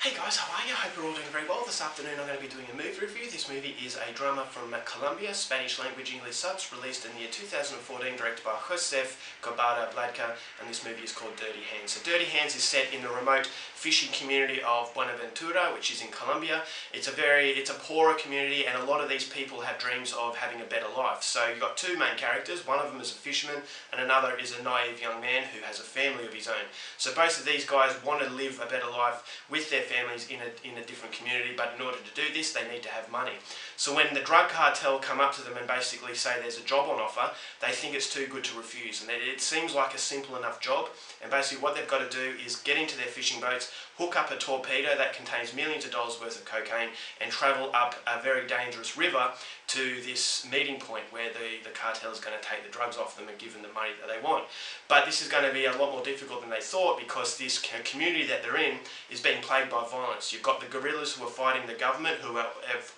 Hey guys, how are you? I hope you're all doing very well. This afternoon I'm going to be doing a movie review. This movie is a drama from Colombia, Spanish language English subs, released in the year 2014, directed by Josef Cobada Bladka, and this movie is called Dirty Hands. So Dirty Hands is set in the remote fishing community of Buenaventura, which is in Colombia. It's a poorer community, and a lot of these people have dreams of having a better life. So you've got two main characters. One of them is a fisherman, and another is a naive young man who has a family of his own. So both of these guys want to live a better life with their families in a different community, but in order to do this they need to have money. So when the drug cartel come up to them and basically say there's a job on offer, they think it's too good to refuse, and it seems like a simple enough job. And basically what they've got to do is get into their fishing boats, hook up a torpedo that contains millions of dollars worth of cocaine, and travel up a very dangerous river to this meeting point where the cartel is going to take the drugs off them and give them the money that they want. But this is going to be a lot more difficult than they thought, because this community that they're in is being plagued by violence. You've got the guerrillas who are fighting the government, who are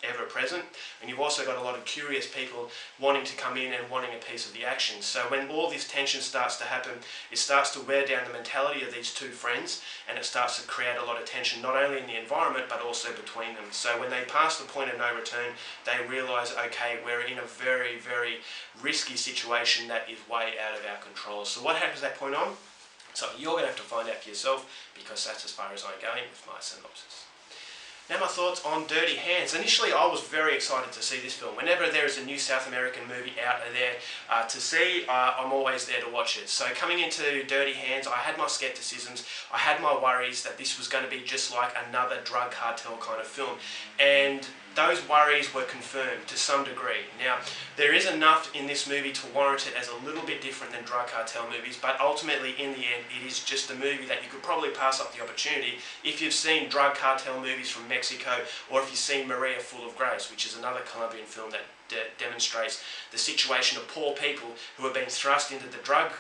ever present, and you've also got a lot of curious people wanting to come in and wanting a piece of the action. So when all this tension starts to happen, it starts to wear down the mentality of these two friends, and it starts to create a lot of tension, not only in the environment but also between them. So when they pass the point of no return, they realise, okay, we're in a very, very risky situation that is way out of our control. So what happens at that point on? So you're going to have to find out for yourself, because that's as far as I'm going with my synopsis. Now my thoughts on Dirty Hands. Initially I was very excited to see this film. Whenever there is a new South American movie out there to see, I'm always there to watch it. So coming into Dirty Hands, I had my skepticisms, I had my worries that this was going to be just like another drug cartel kind of film. And those worries were confirmed to some degree. Now, there is enough in this movie to warrant it as a little bit different than drug cartel movies, but ultimately, in the end, it is just a movie that you could probably pass up the opportunity if you've seen drug cartel movies from Mexico, or if you've seen Maria Full of Grace, which is another Colombian film that demonstrates the situation of poor people who are being thrust into the drug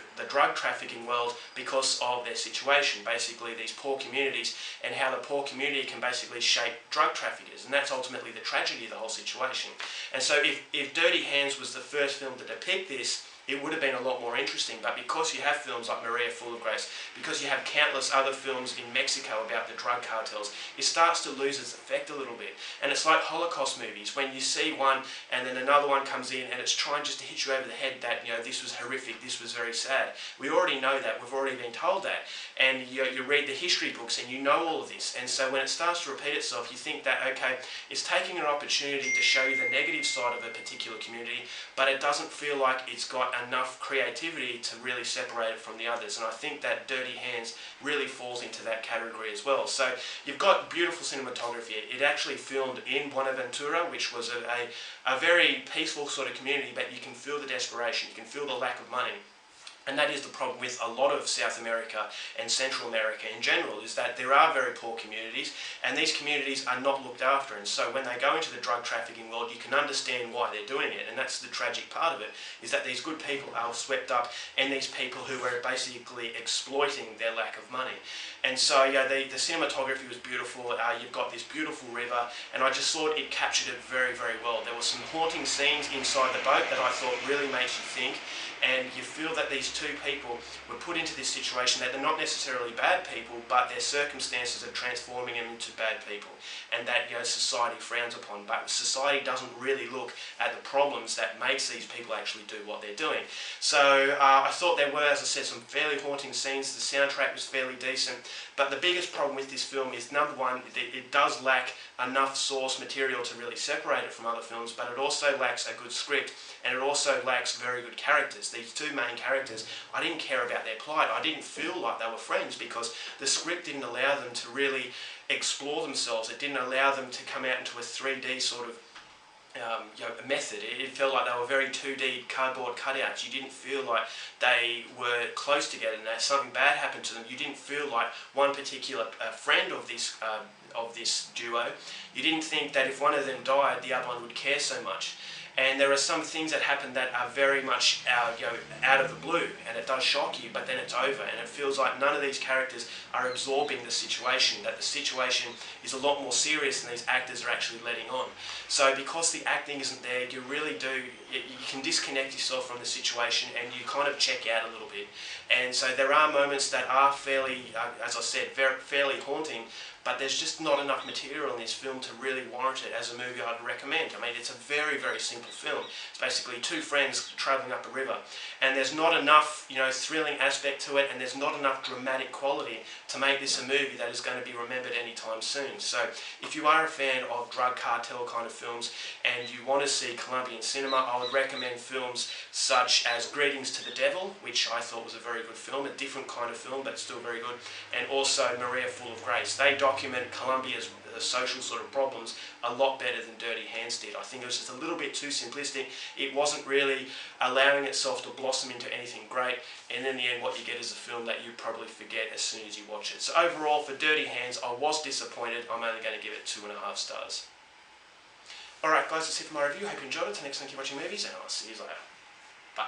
trafficking world because of their situation. Basically, these poor communities, and how the poor community can basically shape drug traffickers, and that's ultimately the tragedy of the whole situation. And so if Dirty Hands was the first film to depict this, it would have been a lot more interesting. But because you have films like Maria Full of Grace, because you have countless other films in Mexico about the drug cartels, it starts to lose its effect a little bit. And it's like Holocaust movies, when you see one and then another one comes in and it's trying just to hit you over the head that, you know, this was horrific, this was very sad. We already know that, we've already been told that. And you read the history books and you know all of this. And so when it starts to repeat itself, you think that, okay, it's taking an opportunity to show you the negative side of a particular community, but it doesn't feel like it's got enough creativity to really separate it from the others. And I think that Dirty Hands really falls into that category as well. So you've got beautiful cinematography. It actually filmed in Buenaventura, which was a very peaceful sort of community, but you can feel the desperation, you can feel the lack of money. And that is the problem with a lot of South America and Central America in general, is that there are very poor communities, and these communities are not looked after. And so when they go into the drug trafficking world, you can understand why they're doing it. And that's the tragic part of it, is that these good people are swept up in these people who are basically exploiting their lack of money. And so yeah, the cinematography was beautiful. You've got this beautiful river, and I just thought it captured it very, very well. There were some haunting scenes inside the boat that I thought really makes you think. And you feel that these two people were put into this situation, that they're not necessarily bad people, but their circumstances are transforming them into bad people, and that, you know, society frowns upon. But society doesn't really look at the problems that makes these people actually do what they're doing. So I thought there were, as I said, some fairly haunting scenes. The soundtrack was fairly decent, but the biggest problem with this film is, number one, it does lack enough source material to really separate it from other films, but it also lacks a good script, and it also lacks very good characters. These two main characters, I didn't care about their plight. I didn't feel like they were friends, because the script didn't allow them to really explore themselves. It didn't allow them to come out into a 3D sort of method. It felt like they were very 2D cardboard cutouts. You didn't feel like they were close together, and that something bad happened to them. You didn't feel like one particular friend of this duo. You didn't think that if one of them died, the other one would care so much. And there are some things that happen that are very much out of the blue, and it does shock you, but then it's over, and it feels like none of these characters are absorbing the situation, that the situation is a lot more serious than these actors are actually letting on. So because the acting isn't there, you really do, you can disconnect yourself from the situation and you kind of check out a little bit. And so there are moments that are fairly, as I said, fairly haunting, but there's just not enough material in this film to really warrant it as a movie I'd recommend. I mean, it's a very, very simple film. It's basically two friends travelling up a river, and there's not enough, thrilling aspect to it, and there's not enough dramatic quality to make this a movie that is going to be remembered anytime soon. So if you are a fan of drug cartel kind of films and you want to see Colombian cinema, I would recommend films such as Greetings to the Devil, which I thought was a very good film, a different kind of film but still very good, and also Maria Full of Grace. They document Colombia's social sort of problems a lot better than Dirty Hands did. I think it was just a little bit too simplistic. It wasn't really allowing itself to blossom into anything great, and in the end what you get is a film that you probably forget as soon as you watch it. So overall, for Dirty Hands, I was disappointed. I'm only going to give it 2.5 stars. Alright guys, that's it for my review. Hope you enjoyed it. Till next time, keep watching movies, and I'll see you later. Bye.